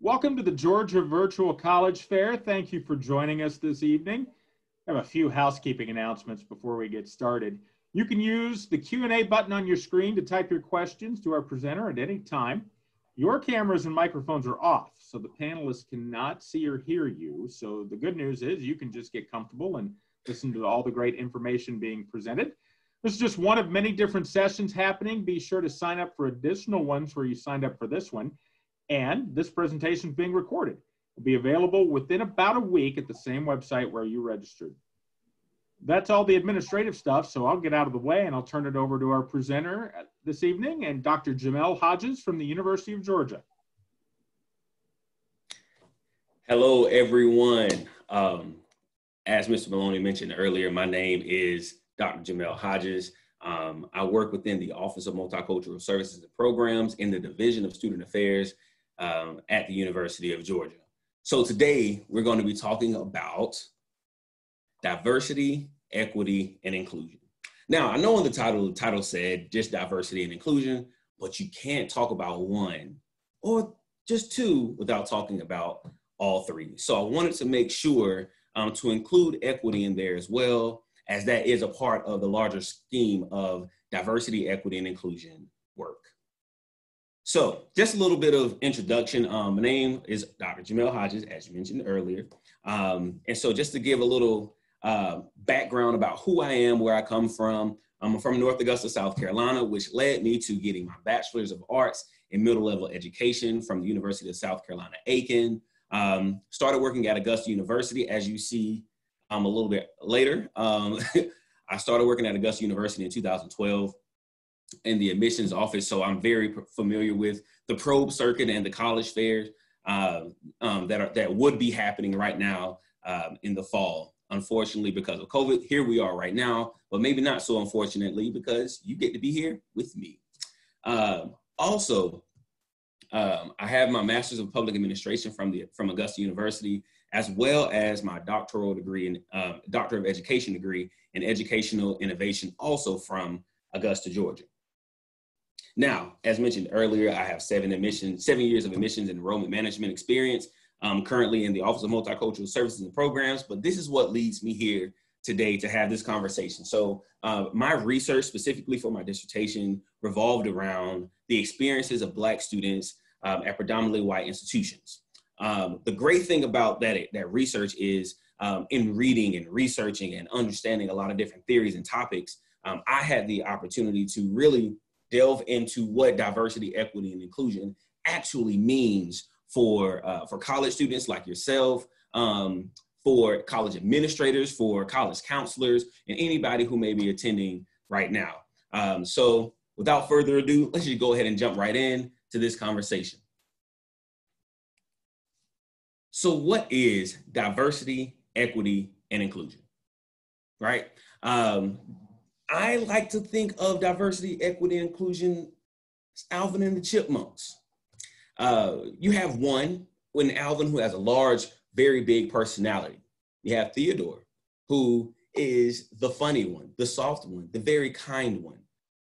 Welcome to the Georgia Virtual College Fair. Thank you for joining us this evening. I have a few housekeeping announcements before we get started. You can use the Q&A button on your screen to type your questions to our presenter at any time. Your cameras and microphones are off, so the panelists cannot see or hear you. So the good news is you can just get comfortable and listen to all the great information being presented. This is just one of many different sessions happening. Be sure to sign up for additional ones where you signed up for this one. And this presentation is being recorded. It'll be available within about a week at the same website where you registered. That's all the administrative stuff, so I'll get out of the way and I'll turn it over to our presenter this evening, and Dr. Jamel Hodges from the University of Georgia. Hello, everyone. As Mr. Maloney mentioned earlier, my name is Dr. Jamel Hodges. I work within the Office of Multicultural Services and Programs in the Division of Student Affairs at the University of Georgia. So today we're going to be talking about diversity, equity, and inclusion. Now, I know in the title said just diversity and inclusion, but you can't talk about one or just two without talking about all three. So I wanted to make sure to include equity in there as well, as that is a part of the larger scheme of diversity, equity, and inclusion work. So just a little bit of introduction. My name is Dr. Jamel Hodges, as you mentioned earlier. And so just to give a little background about who I am, where I come from, I'm from North Augusta, South Carolina, which led me to getting my Bachelor's of Arts in Middle Level Education from the University of South Carolina, Aiken. Started working at Augusta University, as you see a little bit later. I started working at Augusta University in 2012 in the admissions office, so I'm very familiar with the probe circuit and the college fairs that would be happening right now in the fall. Unfortunately, because of COVID, here we are right now, but maybe not so unfortunately because you get to be here with me. Also, I have my Master's of Public Administration from Augusta University, as well as my doctoral degree and Doctor of Education degree in Educational Innovation, also from Augusta, Georgia. Now, as mentioned earlier, I have 7 years of admissions and enrollment management experience. I'm currently in the Office of Multicultural Services and Programs, but this is what leads me here today to have this conversation. So my research specifically for my dissertation revolved around the experiences of Black students at predominantly white institutions. The great thing about that research is in reading and researching and understanding a lot of different theories and topics, I had the opportunity to really delve into what diversity, equity, and inclusion actually means for college students like yourself, for college administrators, for college counselors, and anybody who may be attending right now. So without further ado, let's just go ahead and jump right in to this conversation. So what is diversity, equity, and inclusion, right? I like to think of diversity, equity, and inclusion as Alvin and the Chipmunks. You have one, when Alvin, who has a large, very big personality. You have Theodore, who is the funny one, the soft one, the very kind one.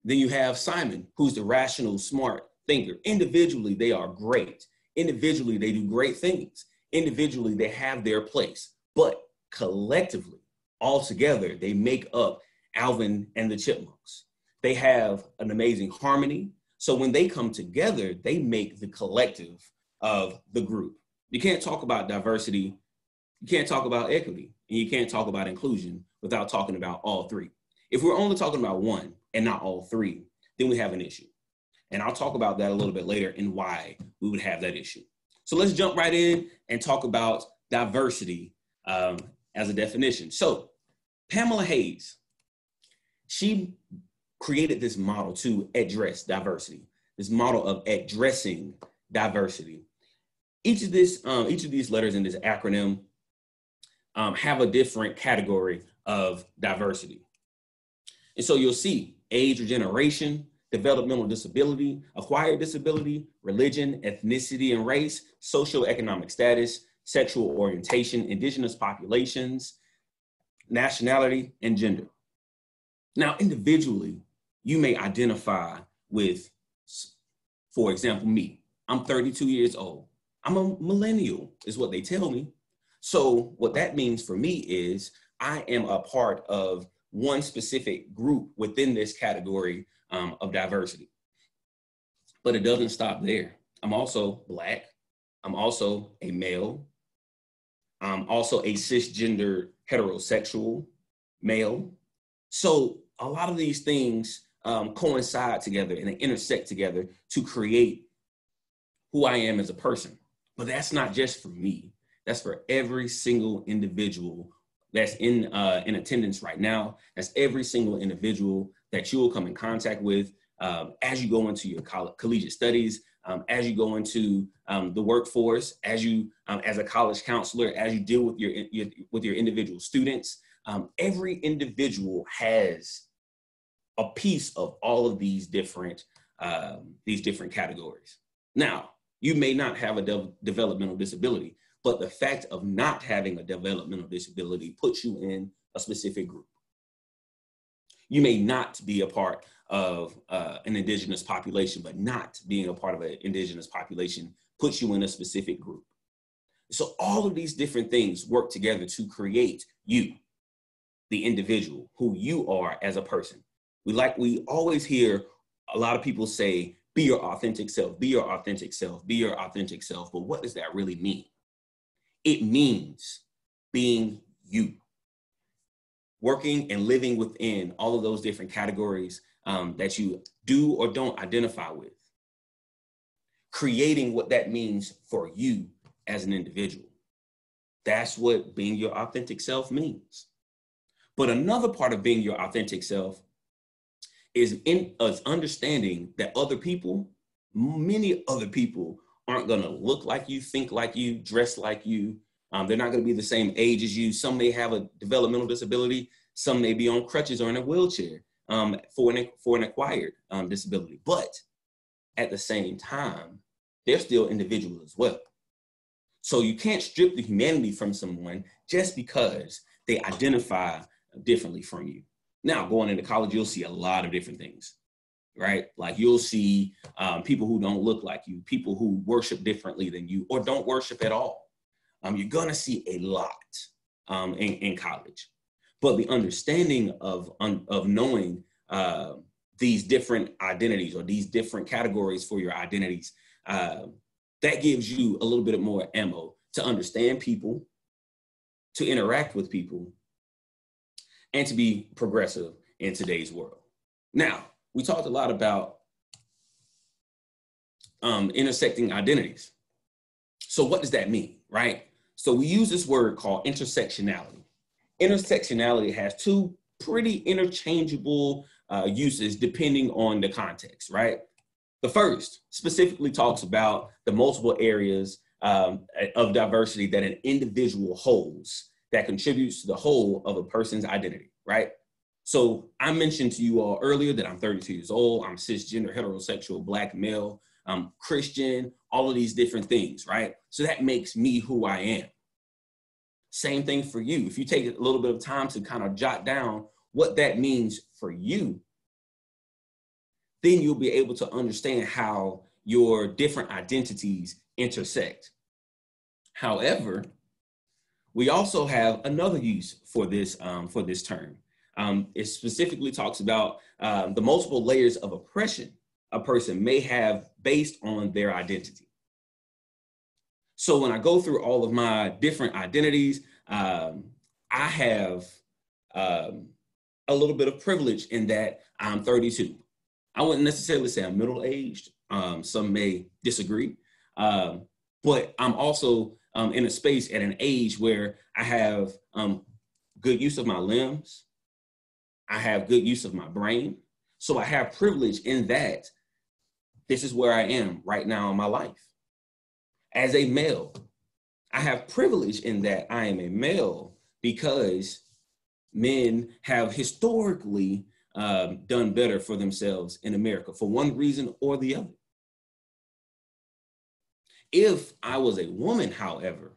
Then you have Simon, who's the rational, smart thinker. Individually, they are great. Individually, they do great things. Individually, they have their place, but collectively, all together, they make up Alvin and the Chipmunks. They have an amazing harmony. So when they come together, they make the collective of the group. You can't talk about diversity, you can't talk about equity, and you can't talk about inclusion without talking about all three. If we're only talking about one and not all three, then we have an issue. And I'll talk about that a little bit later and why we would have that issue. So let's jump right in and talk about diversity as a definition. So Pamela Hayes, she created this model to address diversity, this model of addressing diversity. Each of these letters in this acronym have a different category of diversity. And so you'll see age or generation, developmental disability, acquired disability, religion, ethnicity and race, socioeconomic status, sexual orientation, indigenous populations, nationality, and gender. Now, individually, you may identify with, for example, me. I'm 32 years old. I'm a millennial, is what they tell me. So what that means for me is I am a part of one specific group within this category of diversity. But it doesn't stop there. I'm also Black. I'm also a male. I'm also a cisgender heterosexual male. So a lot of these things coincide together and they intersect together to create who I am as a person. But that's not just for me. That's for every single individual that's in attendance right now. That's every single individual that you will come in contact with as you go into your collegiate studies, as you go into the workforce, as you as a college counselor, as you deal with your individual students. Every individual has a piece of all of these different categories. Now, you may not have a developmental disability, but the fact of not having a developmental disability puts you in a specific group. You may not be a part of an indigenous population, but not being a part of an indigenous population puts you in a specific group. So all of these different things work together to create you, the individual, who you are as a person. We always hear a lot of people say, be your authentic self, be your authentic self, be your authentic self. But what does that really mean? It means being you, working and living within all of those different categories that you do or don't identify with, creating what that means for you as an individual. That's what being your authentic self means. But another part of being your authentic self is in us understanding that other people, many other people, aren't going to look like you, think like you, dress like you. They're not going to be the same age as you. Some may have a developmental disability. Some may be on crutches or in a wheelchair for an acquired disability. But at the same time, they're still individuals as well. So you can't strip the humanity from someone just because they identify differently from you. Now, going into college, you'll see a lot of different things, right? Like you'll see people who don't look like you, people who worship differently than you, or don't worship at all. You're gonna see a lot in college. But the understanding of knowing these different identities or these different categories for your identities, that gives you a little bit more ammo to understand people, to interact with people, and to be progressive in today's world. Now, we talked a lot about intersecting identities. So what does that mean, right? So we use this word called intersectionality. Intersectionality has two pretty interchangeable uses depending on the context, right? The first specifically talks about the multiple areas of diversity that an individual holds that contributes to the whole of a person's identity, right? So I mentioned to you all earlier that I'm 32 years old, I'm cisgender, heterosexual, Black male, I'm Christian, all of these different things, right? So that makes me who I am. Same thing for you. If you take a little bit of time to kind of jot down what that means for you, then you'll be able to understand how your different identities intersect. However, we also have another use for this term. It specifically talks about the multiple layers of oppression a person may have based on their identity. So when I go through all of my different identities, I have a little bit of privilege in that I'm 32. I wouldn't necessarily say I'm middle-aged. Some may disagree, but I'm also in a space at an age where I have good use of my limbs. I have good use of my brain. So I have privilege in that this is where I am right now in my life. As a male, I have privilege in that I am a male because men have historically done better for themselves in America for one reason or the other. If I was a woman, however,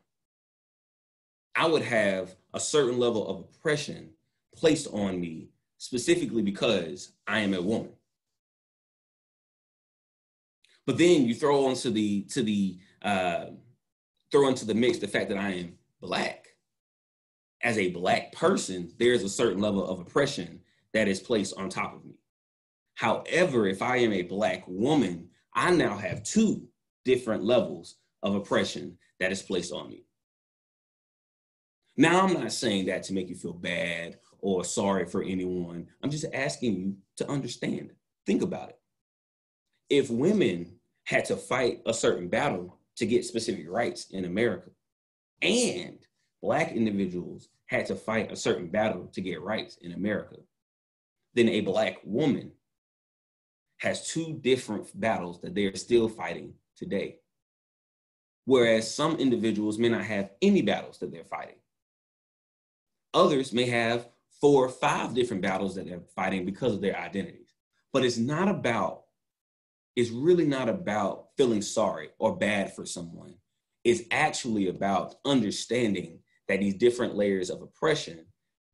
I would have a certain level of oppression placed on me specifically because I am a woman. But then you throw onto the throw into the mix the fact that I am Black. As a Black person, there's a certain level of oppression that is placed on top of me. However, if I am a Black woman, I now have two different levels of oppression that is placed on me. Now, I'm not saying that to make you feel bad or sorry for anyone. I'm just asking you to understand. Think about it. If women had to fight a certain battle to get specific rights in America, and Black individuals had to fight a certain battle to get rights in America, then a Black woman has two different battles that they're still fighting today. Whereas some individuals may not have any battles that they're fighting. Others may have 4 or 5 different battles that they're fighting because of their identities. But it's really not about feeling sorry or bad for someone. It's actually about understanding that these different layers of oppression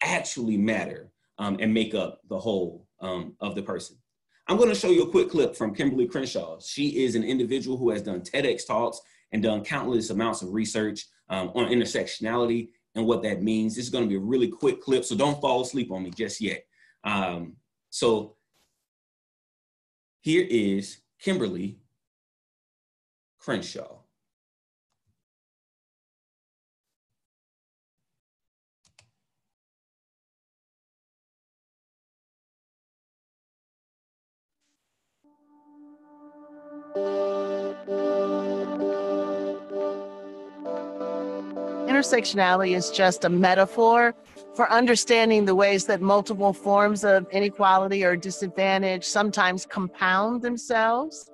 actually matter and make up the whole of the person. I'm going to show you a quick clip from Kimberly Crenshaw. She is an individual who has done TEDx talks and done countless amounts of research on intersectionality and what that means. This is going to be a really quick clip, so don't fall asleep on me just yet. So here is Kimberly Crenshaw. Intersectionality is just a metaphor for understanding the ways that multiple forms of inequality or disadvantage sometimes compound themselves,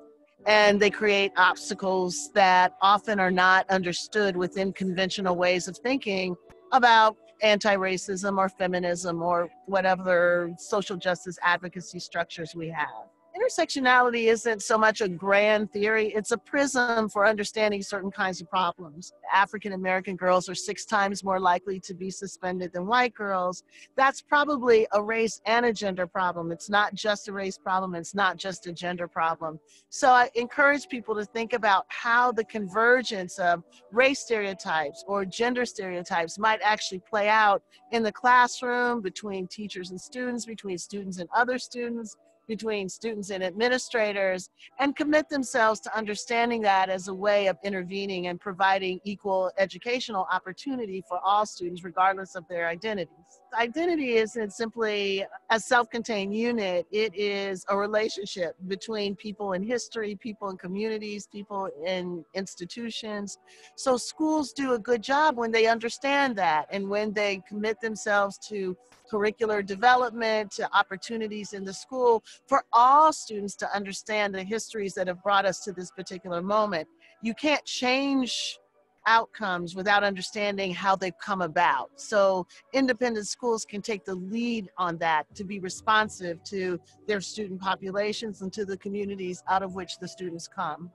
and they create obstacles that often are not understood within conventional ways of thinking about anti-racism or feminism or whatever social justice advocacy structures we have. Intersectionality isn't so much a grand theory, it's a prism for understanding certain kinds of problems. African American girls are 6 times more likely to be suspended than white girls. That's probably a race and a gender problem. It's not just a race problem, it's not just a gender problem. So I encourage people to think about how the convergence of race stereotypes or gender stereotypes might actually play out in the classroom, between teachers and students, between students and other students, between students and administrators, and commit themselves to understanding that as a way of intervening and providing equal educational opportunity for all students, regardless of their identities. Identity isn't simply a self-contained unit. It is a relationship between people in history, people in communities, people in institutions. So schools do a good job when they understand that and when they commit themselves to curricular development, to opportunities in the school for all students to understand the histories that have brought us to this particular moment. You can't change outcomes without understanding how they've come about. So independent schools can take the lead on that to be responsive to their student populations and to the communities out of which the students come.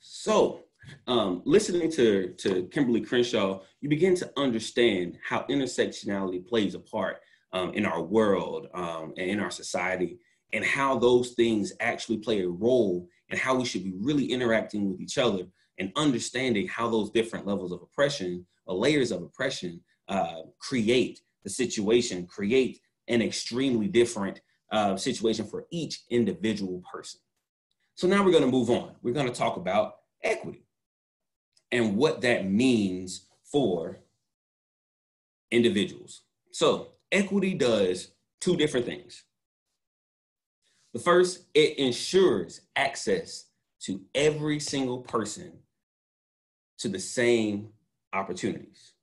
So, listening to Kimberly Crenshaw, you begin to understand how intersectionality plays a part in our world and in our society, and how those things actually play a role in how we should be really interacting with each other and understanding how those different levels of oppression or layers of oppression create the situation, create an extremely different situation for each individual person. So now we're going to move on. We're going to talk about equity and what that means for individuals. So equity does 2 different things. The first, it ensures access to every single person to the same opportunities.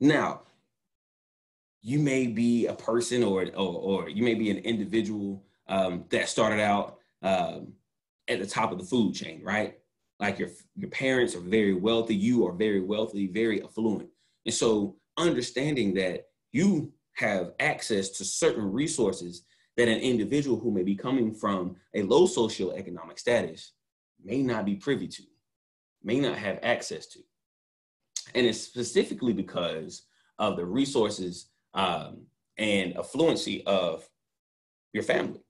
Now, you may be a person or you may be an individual that started out at the top of the food chain, right? Like your parents are very wealthy, you are very wealthy, very affluent. And so understanding that you have access to certain resources that an individual who may be coming from a low socioeconomic status may not be privy to, may not have access to. And it's specifically because of the resources and affluency of your family.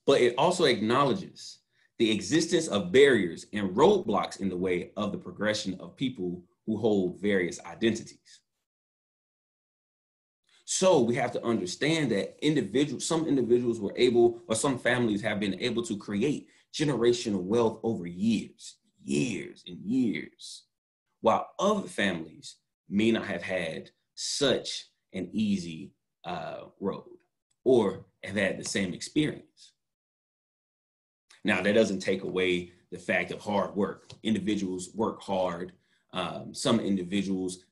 But it also acknowledges the existence of barriers and roadblocks in the way of the progression of people who hold various identities. So we have to understand that some individuals were able, or some families have been able to create generational wealth over years and years, while other families may not have had such an easy road or have had the same experience. Now, that doesn't take away the fact of hard work. Individuals work hard. Some individuals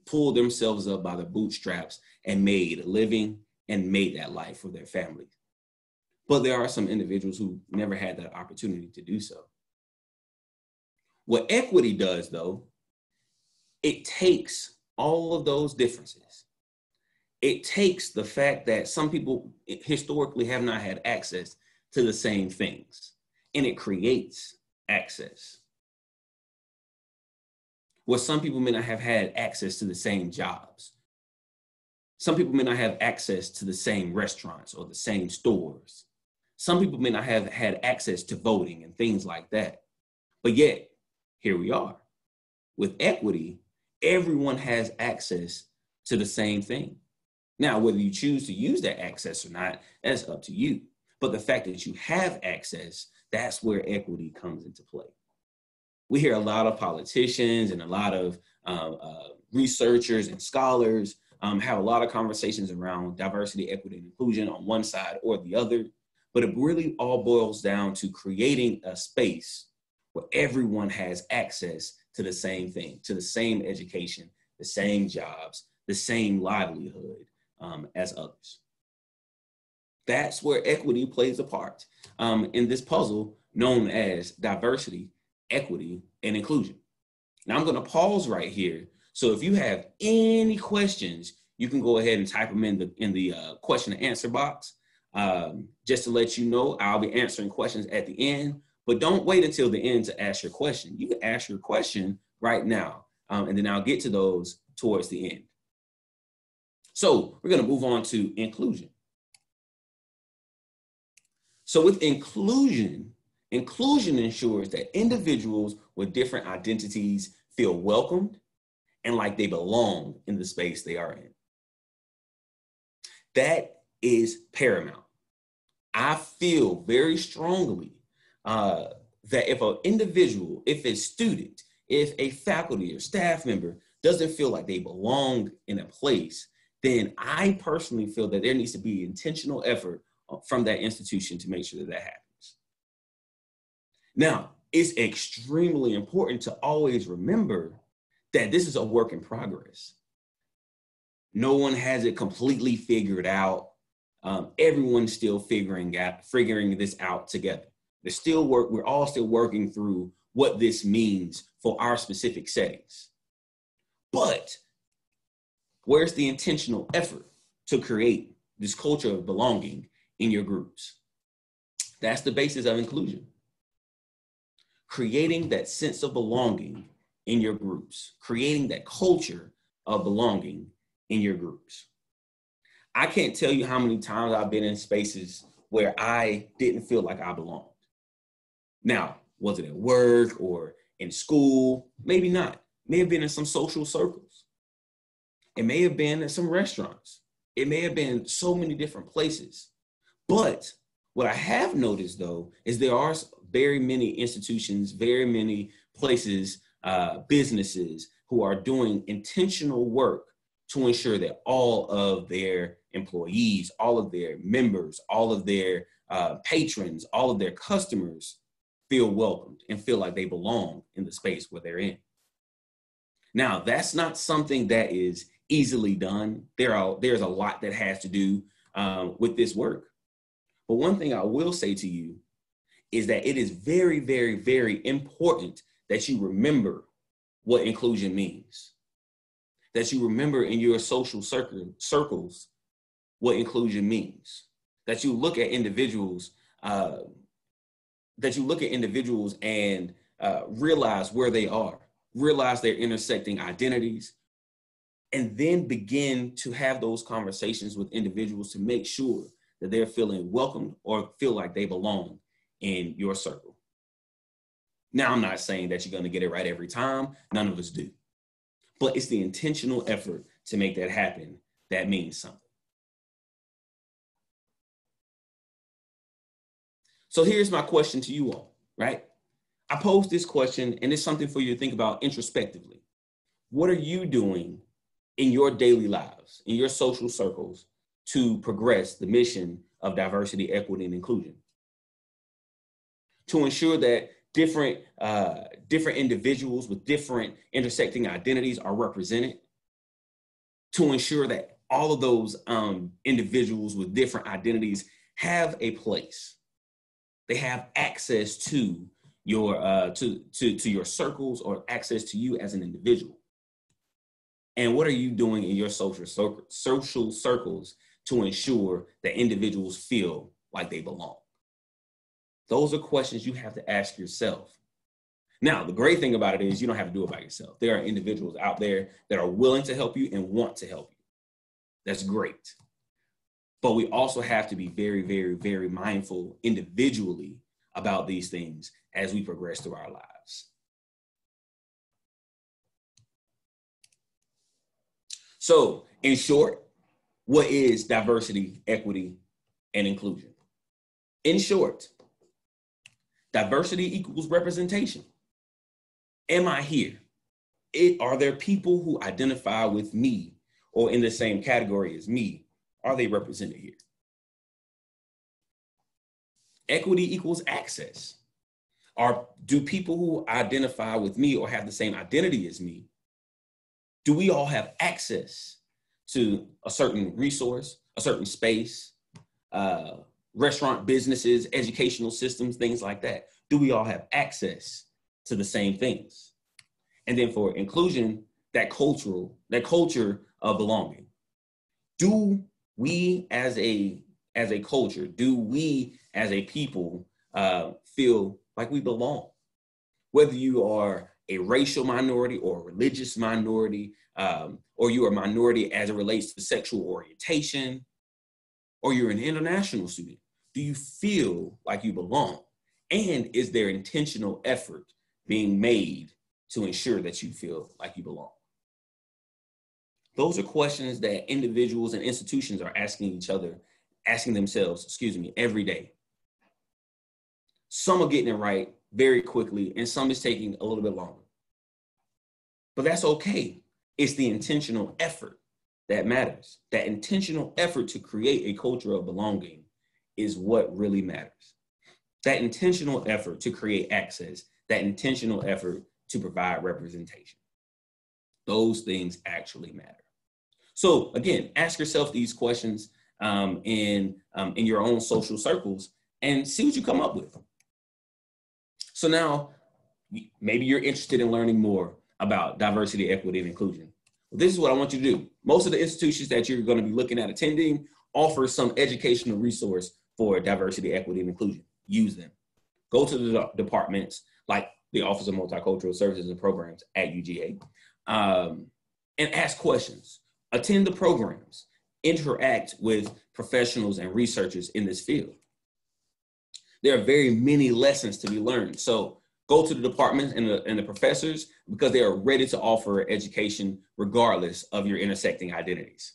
pulled themselves up by the bootstraps and made a living and made that life for their family. But there are some individuals who never had that opportunity to do so. What equity does, though, it takes all of those differences. It takes the fact that some people historically have not had access to the same things, and it creates access. Where some people may not have had access to the same jobs. Some people may not have access to the same restaurants or the same stores. Some people may not have had access to voting and things like that. But yet, here we are. With equity, everyone has access to the same thing. Now, whether you choose to use that access or not, that's up to you. But the fact that you have access, that's where equity comes into play. We hear a lot of politicians and a lot of researchers and scholars have a lot of conversations around diversity, equity, and inclusion on one side or the other, but it really all boils down to creating a space where everyone has access to the same thing, to the same education, the same jobs, the same livelihood as others. That's where equity plays a part in this puzzle known as diversity, equity, and inclusion. Now I'm going to pause right here. So if you have any questions, you can go ahead and type them in the question and answer box. Just to let you know, I'll be answering questions at the end, but don't wait until the end to ask your question. You can ask your question right now, and then I'll get to those towards the end. So we're going to move on to inclusion. So with inclusion ensures that individuals with different identities feel welcomed and like they belong in the space they are in. That is paramount. I feel very strongly that if an individual, if a student, if a faculty or staff member doesn't feel like they belong in a place, then I personally feel that there needs to be intentional effort from that institution to make sure that that happens. Now, it's extremely important to always remember that this is a work in progress. No one has it completely figured out. Everyone's still figuring this out together. There's still work. We're all still working through what this means for our specific settings. But where's the intentional effort to create this culture of belonging in your groups? That's the basis of inclusion. Creating that sense of belonging in your groups, creating that culture of belonging in your groups. I can't tell you how many times I've been in spaces where I didn't feel like I belonged. Now, was it at work or in school? Maybe not. May have been in some social circles. It may have been at some restaurants. It may have been so many different places. But what I have noticed, though, is there are very many institutions, very many places, businesses who are doing intentional work to ensure that all of their employees, all of their members, all of their patrons, all of their customers feel welcomed and feel like they belong in the space where they're in. Now, that's not something that is easily done. There's a lot that has to do with this work. But one thing I will say to you is that it is very, very, very important that you remember what inclusion means. That you remember in your social circles what inclusion means. That you look at individuals, and realize where they are, realize their intersecting identities, and then begin to have those conversations with individuals to make sure that they're feeling welcomed or feel like they belong in your circle. Now, I'm not saying that you're going to get it right every time. None of us do. But it's the intentional effort to make that happen that means something. So here's my question to you all, right? I posed this question, and it's something for you to think about introspectively. What are you doing in your daily lives, in your social circles, to progress the mission of diversity, equity, and inclusion? To ensure that different individuals with different intersecting identities are represented, to ensure that all of those individuals with different identities have a place. They have access to your to your circles or access to you as an individual. And what are you doing in your social circles to ensure that individuals feel like they belong? Those are questions you have to ask yourself. Now, the great thing about it is you don't have to do it by yourself. There are individuals out there that are willing to help you and want to help you. That's great. But we also have to be very, very, very mindful individually about these things as we progress through our lives. So, in short, what is diversity, equity, and inclusion? In short, diversity equals representation. Am I here? Are there people who identify with me or in the same category as me? Are they represented here? Equity equals access. Do people who identify with me or have the same identity as me, do we all have access to a certain resource, a certain space, restaurant businesses, educational systems, things like that? Do we all have access to the same things? And then for inclusion, that culture of belonging. Do we as a culture, do we as a people feel like we belong? Whether you are a racial minority or a religious minority, or you are a minority as it relates to sexual orientation, or you're an international student, do you feel like you belong? And is there intentional effort being made to ensure that you feel like you belong? Those are questions that individuals and institutions are asking themselves, every day. Some are getting it right very quickly, and some is taking a little bit longer. But that's okay. It's the intentional effort that matters. That intentional effort to create a culture of belonging is what really matters. That intentional effort to create access, that intentional effort to provide representation. Those things actually matter. So again, ask yourself these questions in your own social circles and see what you come up with. So now, maybe you're interested in learning more about diversity, equity, and inclusion. Well, this is what I want you to do. Most of the institutions that you're going to be looking at attending offer some educational resource for diversity, equity, and inclusion. Use them. Go to the departments like the Office of Multicultural Services and Programs at UGA and ask questions. Attend the programs. Interact with professionals and researchers in this field. There are very many lessons to be learned. So go to the departments and the professors because they are ready to offer education regardless of your intersecting identities.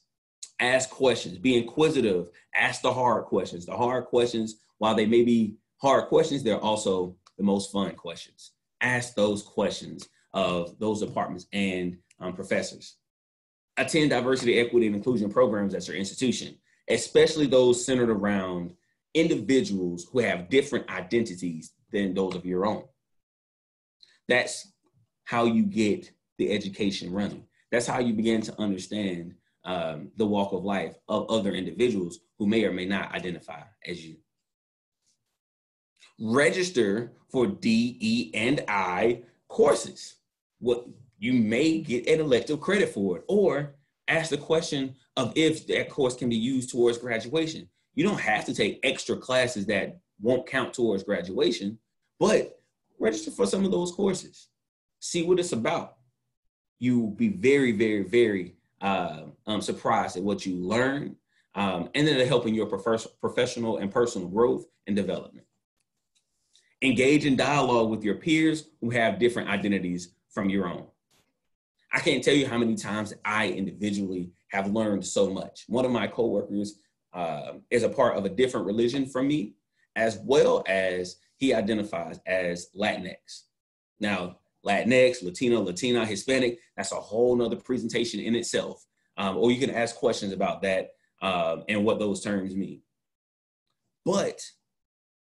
Ask questions, be inquisitive, ask the hard questions. The hard questions, while they may be hard questions, they're also the most fun questions. Ask those questions of those departments and professors. Attend diversity, equity, and inclusion programs at your institution, especially those centered around individuals who have different identities than those of your own. That's how you get the education running. That's how you begin to understand the walk of life of other individuals who may or may not identify as you. Register for D, E, and I courses. What you may get an elective credit for it, or ask the question of if that course can be used towards graduation. You don't have to take extra classes that won't count towards graduation, but register for some of those courses. See what it's about. You'll be very, very, very surprised at what you learn, and then it'll help in your professional and personal growth and development. Engage in dialogue with your peers who have different identities from your own. I can't tell you how many times I individually have learned so much. One of my coworkers is a part of a different religion from me, as well as he identifies as Latinx. Now, Latinx, Latino, Latina, Hispanic, that's a whole nother presentation in itself. Or you can ask questions about that and what those terms mean. But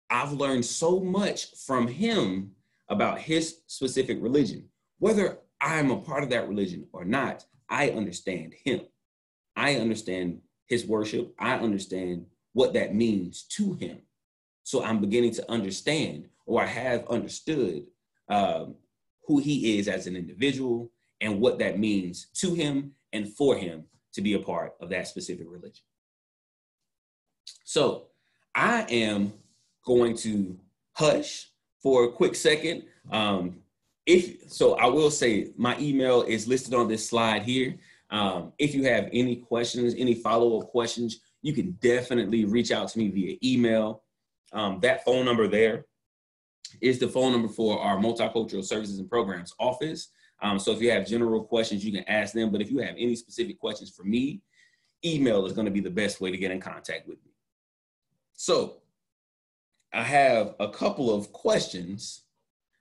I've learned so much from him about his specific religion. Whether I'm a part of that religion or not, I understand him. I understand his worship. I understand what that means to him. So I'm beginning to understand, or I have understood, who he is as an individual and what that means to him and for him to be a part of that specific religion. So I am going to hush for a quick second. So I will say my email is listed on this slide here. If you have any questions, any follow-up questions, you can definitely reach out to me via email. That phone number there is the phone number for our Multicultural Services and Programs office. So if you have general questions, you can ask them. But if you have any specific questions for me, email is going to be the best way to get in contact with me. So I have a couple of questions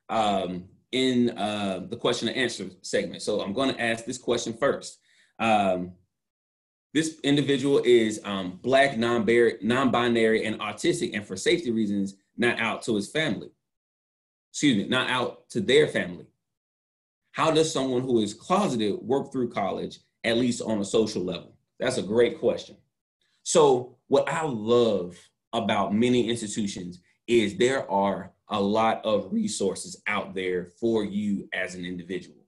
in the question and answer segment. So I'm going to ask this question first. This individual is Black, non-binary, and autistic, and for safety reasons, not out to his family. Excuse me, not out to their family. How does someone who is closeted work through college, at least on a social level? That's a great question. So what I love about many institutions is there are a lot of resources out there for you as an individual.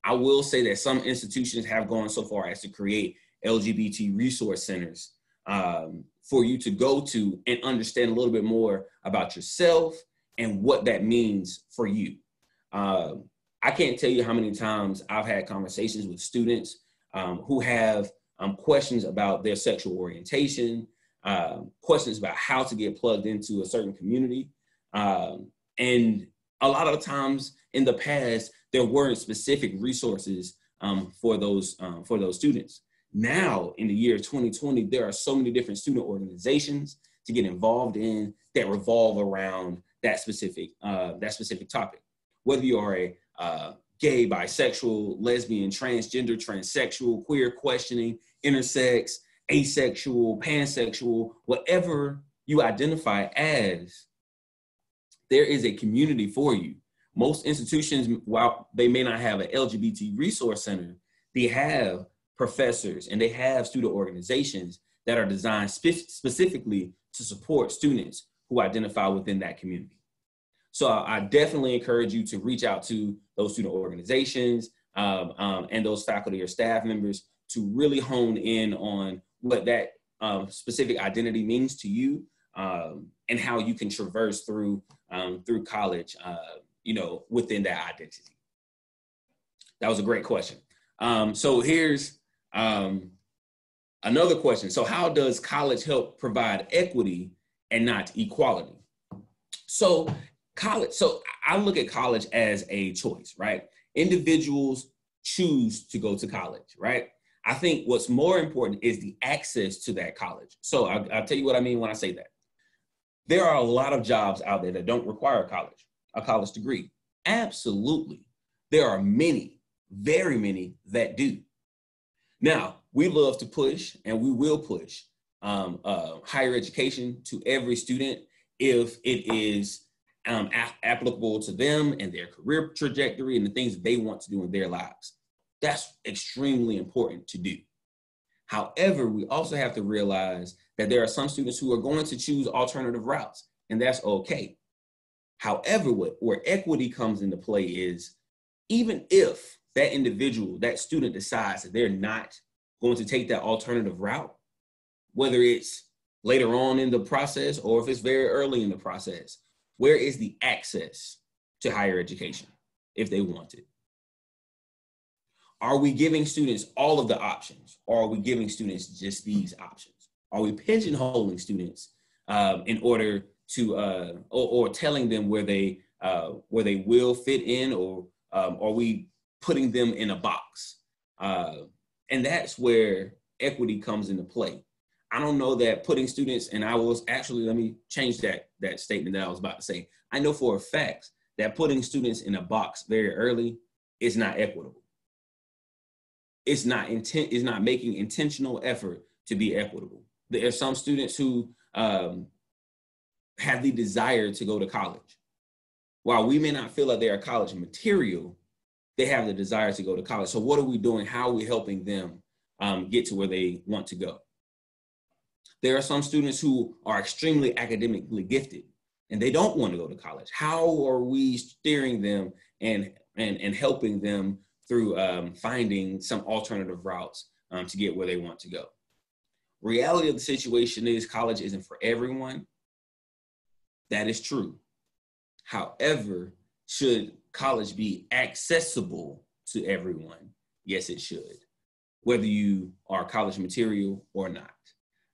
I will say that some institutions have gone so far as to create LGBT resource centers for you to go to and understand a little bit more about yourself and what that means for you. I can't tell you how many times I've had conversations with students who have questions about their sexual orientation, questions about how to get plugged into a certain community. And a lot of times in the past, there weren't specific resources for those students. Now, in the year 2020, there are so many different student organizations to get involved in that revolve around that specific topic. Whether you are a gay, bisexual, lesbian, transgender, transsexual, queer questioning, intersex, asexual, pansexual, whatever you identify as, there is a community for you. Most institutions, while they may not have an LGBT resource center, they have professors and they have student organizations that are designed specifically to support students who identify within that community. So I definitely encourage you to reach out to those student organizations and those faculty or staff members to really hone in on what that specific identity means to you and how you can traverse through college, within that identity. That was a great question. So here's another question. So how does college help provide equity and not equality? So I look at college as a choice, right? Individuals choose to go to college, right? I think what's more important is the access to that college. So I'll tell you what I mean when I say that. There are a lot of jobs out there that don't require a college degree. Absolutely. There are many, very many that do. Now, we love to push and we will push higher education to every student if it is applicable to them and their career trajectory and the things that they want to do in their lives. That's extremely important to do. However, we also have to realize that there are some students who are going to choose alternative routes, and that's okay. However, where equity comes into play is even if that individual, that student decides that they're not going to take that alternative route, whether it's later on in the process or if it's very early in the process, where is the access to higher education if they want it? Are we giving students all of the options, or are we giving students just these options? Are we pigeonholing students in order to, or telling them where they will fit in, or are we putting them in a box? And that's where equity comes into play. I don't know that putting students, and I was actually, let me change that statement that I was about to say. I know for a fact that putting students in a box very early is not equitable. It's not making intentional effort to be equitable. There are some students who have the desire to go to college. While we may not feel like they are college material, they have the desire to go to college. So what are we doing? How are we helping them get to where they want to go? There are some students who are extremely academically gifted and they don't want to go to college. How are we steering them and helping them through finding some alternative routes to get where they want to go? Reality of the situation is college isn't for everyone. That is true. However, should college be accessible to everyone? Yes, it should, whether you are college material or not.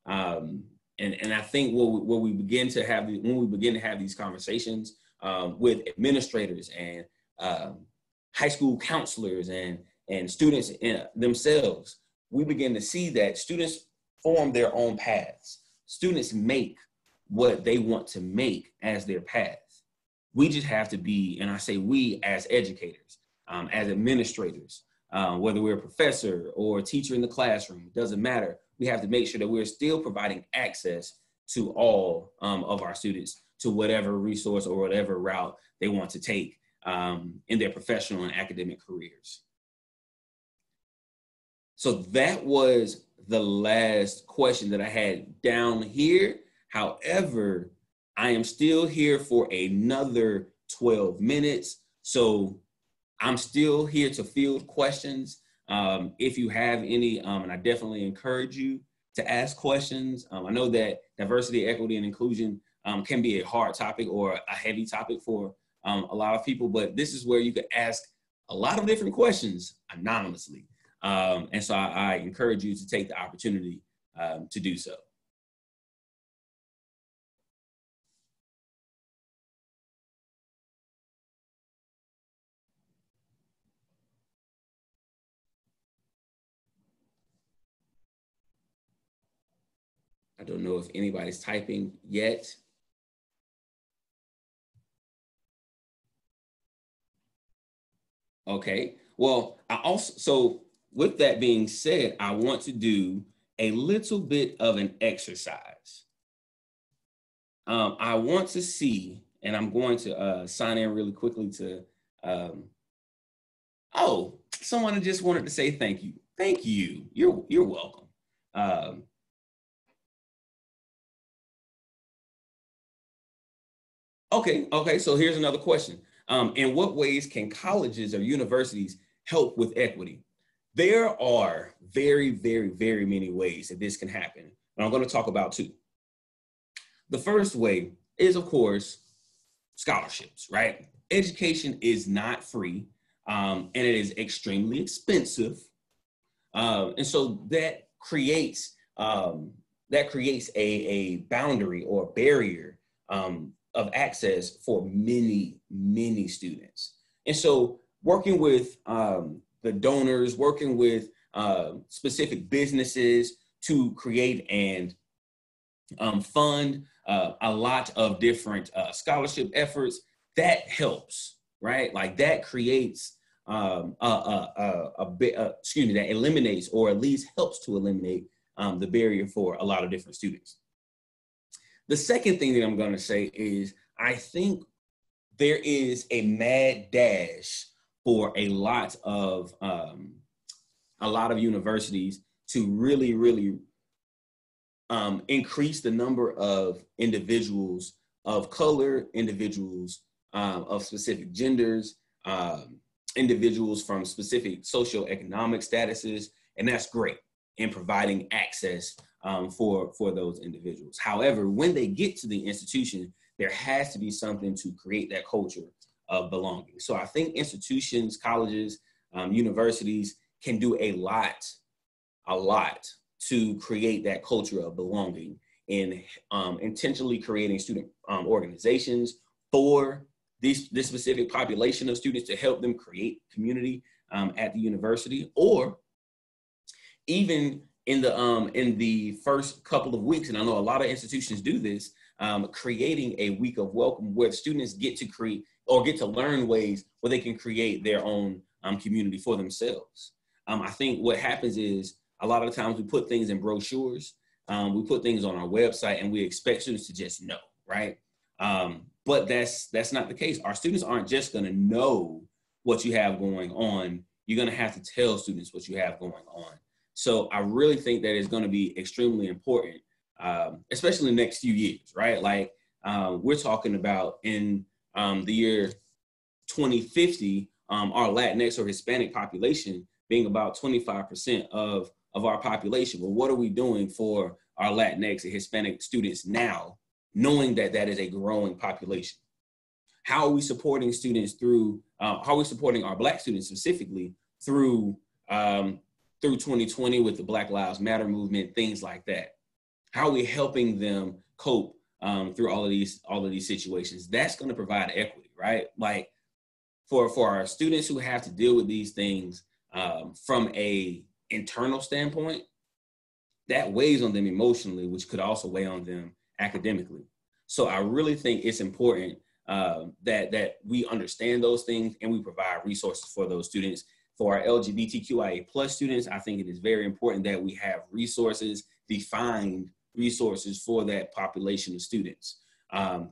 And I think when we begin to have these conversations with administrators and high school counselors and students themselves, we begin to see that students form their own paths. Students make what they want to make as their path. We just have to be, and I say we as educators, as administrators, whether we're a professor or a teacher in the classroom, it doesn't matter. We have to make sure that we're still providing access to all of our students to whatever resource or whatever route they want to take in their professional and academic careers. So that was the last question that I had down here. However, I am still here for another 12 minutes. So I'm still here to field questions. If you have any, and I definitely encourage you to ask questions. I know that diversity, equity, and inclusion can be a hard topic or a heavy topic for a lot of people, but this is where you could ask a lot of different questions anonymously. And so I encourage you to take the opportunity to do so. I don't know if anybody's typing yet. Okay, well, so with that being said, I want to do a little bit of an exercise. I want to see, and I'm going to sign in really quickly to, oh, someone just wanted to say thank you. Thank you, you're welcome. Okay, so here's another question. In what ways can colleges or universities help with equity? There are very, very, very many ways that this can happen, and I'm going to talk about two. The first way is, of course, scholarships, right? Education is not free, and it is extremely expensive. And so that creates a boundary or barrier of access for many, many students. And so working with the donors, working with specific businesses to create and fund a lot of different scholarship efforts, that helps, right? Like that creates that eliminates, or at least helps to eliminate the barrier for a lot of different students. The second thing that I'm going to say is I think there is a mad dash for a lot of universities to really increase the number of individuals of color, individuals of specific genders, individuals from specific socioeconomic statuses, and that's great in providing access for those individuals. However, when they get to the institution, there has to be something to create that culture of belonging. So I think institutions, colleges, universities can do a lot to create that culture of belonging in intentionally creating student organizations for this specific population of students to help them create community at the university, or even in the first couple of weeks, and I know a lot of institutions do this, creating a week of welcome where students get to create or get to learn ways where they can create their own community for themselves. I think what happens is a lot of the times we put things in brochures, we put things on our website, and we expect students to just know, right? But that's not the case. Our students aren't just going to know what you have going on. You're going to have to tell students what you have going on. So I really think that it's going to be extremely important, especially in the next few years, right? Like we're talking about in the year 2050, our Latinx or Hispanic population being about 25% of our population. Well, what are we doing for our Latinx and Hispanic students now, knowing that that is a growing population? How are we supporting students through, how are we supporting our Black students specifically through 2020 with the Black Lives Matter movement, things like that? How are we helping them cope through all of these situations? That's going to provide equity, right? Like for our students who have to deal with these things from a internal standpoint, that weighs on them emotionally, which could also weigh on them academically. So I really think it's important that we understand those things and we provide resources for those students. For our LGBTQIA+ students, I think it is very important that we have resources, defined resources for that population of students.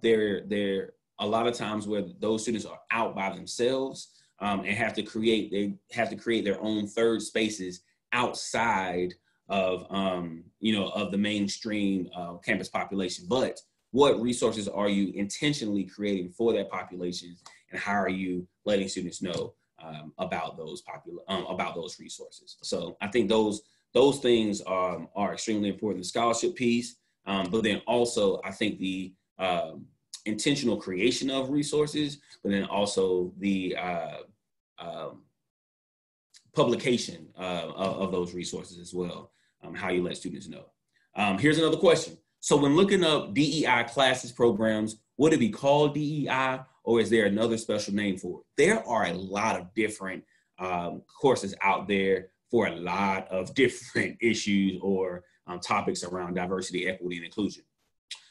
There are a lot of times where those students are out by themselves and have to create their own third spaces outside of of the mainstream campus population. But what resources are you intentionally creating for that population, and how are you letting students know about those resources? So I think those things are extremely important. The scholarship piece, but then also I think the intentional creation of resources, but then also the publication of those resources as well, how you let students know. Here's another question. So when looking up DEI classes, programs, would it be called DEI, or is there another special name for it? There are a lot of different courses out there for a lot of different issues or topics around diversity, equity, and inclusion.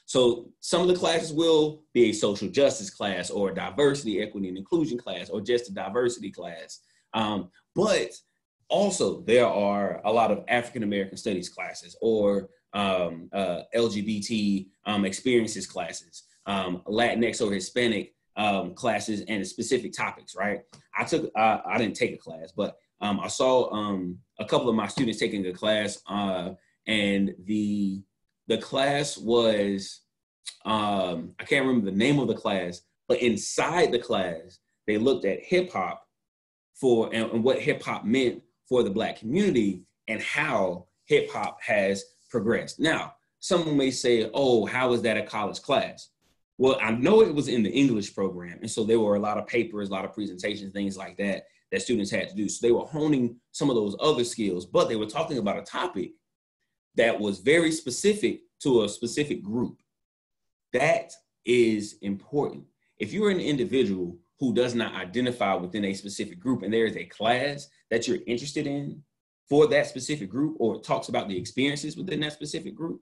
So some of the classes will be a social justice class, or a diversity, equity, and inclusion class, or just a diversity class. But also there are a lot of African-American studies classes, or LGBT experiences classes, Latinx or Hispanic classes, and specific topics, right? I didn't take a class, but I saw a couple of my students taking a class, and the class was, I can't remember the name of the class, but inside the class, they looked at hip hop and what hip hop meant for the Black community and how hip hop has progressed. Now, someone may say, oh, how is that a college class? Well, I know it was in the English program. And so there were a lot of papers, a lot of presentations, things like that students had to do. So they were honing some of those other skills, but they were talking about a topic that was very specific to a specific group. That is important. If you're an individual who does not identify within a specific group, and there is a class that you're interested in for that specific group, or talks about the experiences within that specific group,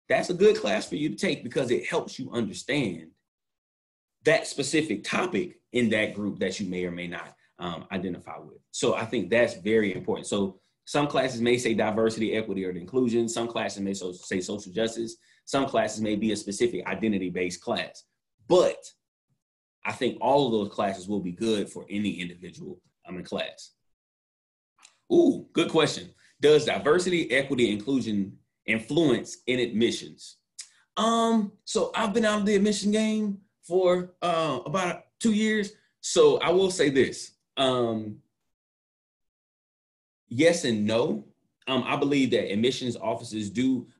that's a good class for you to take, because it helps you understand that specific topic in that group that you may or may not identify with. So I think that's very important. So some classes may say diversity, equity, or inclusion. Some classes may say social justice. Some classes may be a specific identity-based class. But I think all of those classes will be good for any individual in class. Ooh, good question. Does diversity, equity, inclusion influence in admissions? So I've been out of the admission game for about 2 years. So I will say this. Yes and no. I believe that a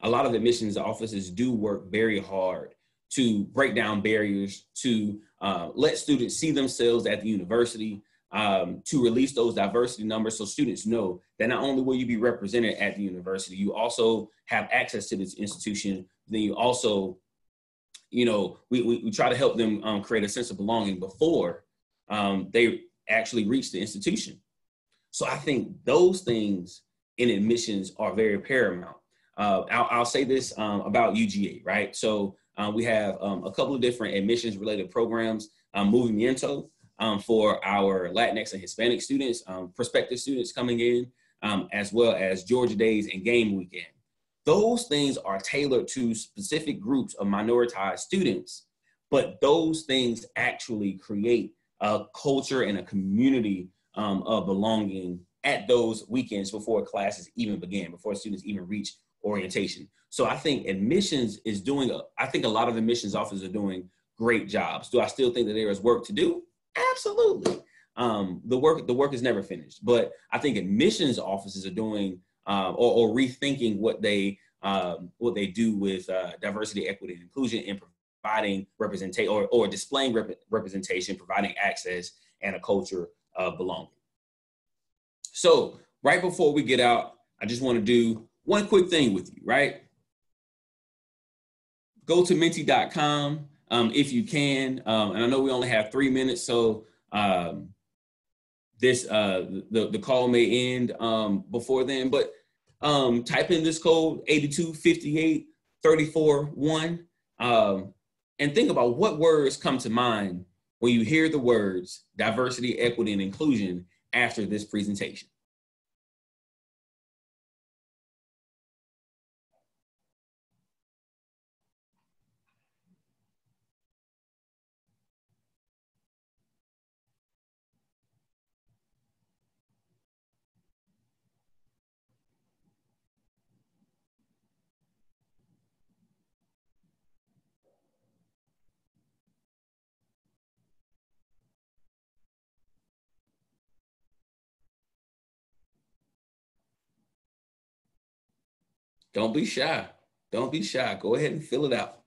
lot of admissions offices do work very hard to break down barriers, to let students see themselves at the university, to release those diversity numbers so students know that not only will you be represented at the university, you also have access to this institution. Then you also, you know, we try to help them create a sense of belonging before they actually reach the institution. So I think those things in admissions are very paramount. I'll say this about UGA, right? So we have a couple of different admissions related programs, Movimiento for our Latinx and Hispanic students, prospective students coming in, as well as Georgia Days and Game Weekend. Those things are tailored to specific groups of minoritized students, but those things actually create a culture and a community of belonging at those weekends before classes even begin, before students even reach orientation. So I think admissions is doing, I think a lot of admissions officers are doing great jobs. Do I still think that there is work to do? Absolutely. The work is never finished, but I think admissions officers are doing or rethinking what they do with diversity, equity, and inclusion in providing representation or displaying representation, providing access and a culture of belonging. So right before we get out, I just want to do one quick thing with you, right? Go to menti.com if you can. And I know we only have 3 minutes, so the call may end before then, but type in this code 8258341 and think about what words come to mind when you hear the words diversity, equity, and inclusion after this presentation. Don't be shy. Don't be shy. Go ahead and fill it out.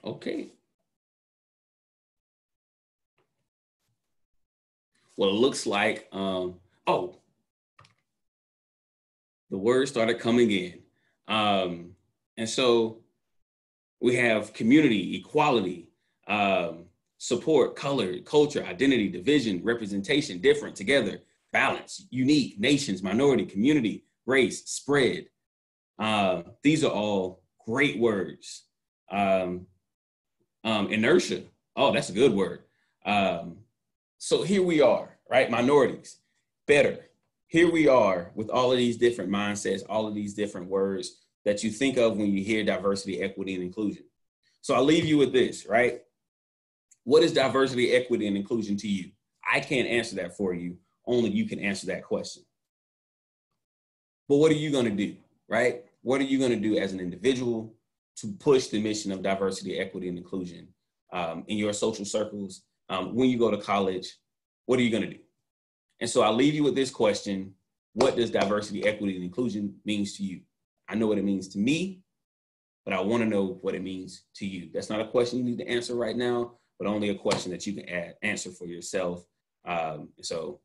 Okay. Well, it looks like, oh, the words started coming in. And so we have community, equality, support, color, culture, identity, division, representation, different, together, balance, unique, nations, minority, community, race, spread. These are all great words. Inertia, oh, that's a good word. So here we are, right? Minorities, better. Here we are with all of these different mindsets, all of these different words that you think of when you hear diversity, equity, and inclusion. So I'll leave you with this, right? What is diversity, equity, and inclusion to you? I can't answer that for you. Only you can answer that question. But what are you going to do, right? What are you going to do as an individual to push the mission of diversity, equity, and inclusion in your social circles? When you go to college, what are you going to do? And so I'll leave you with this question. What does diversity, equity, and inclusion means to you? I know what it means to me, but I want to know what it means to you. That's not a question you need to answer right now, but only a question that you can answer for yourself. So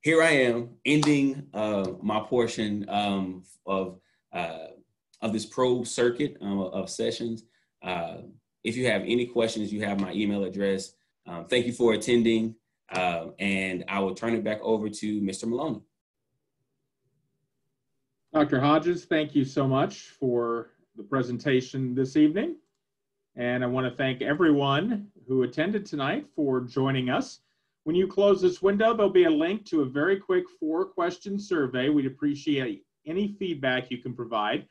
here I am ending my portion of this probe circuit of sessions. If you have any questions, you have my email address. Thank you for attending, and I will turn it back over to Mr. Maloney. Dr. Hodges, thank you so much for the presentation this evening. And I want to thank everyone who attended tonight for joining us. When you close this window, there'll be a link to a very quick 4-question survey. We'd appreciate any feedback you can provide.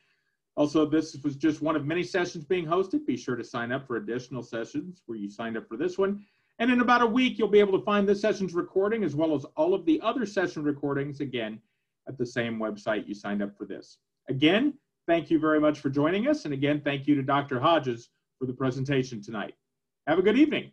Also, this was just one of many sessions being hosted. Be sure to sign up for additional sessions where you signed up for this one. And in about a week, you'll be able to find this session's recording as well as all of the other session recordings again at the same website you signed up for this. Again, thank you very much for joining us. And again, thank you to Dr. Hodges for the presentation tonight. Have a good evening.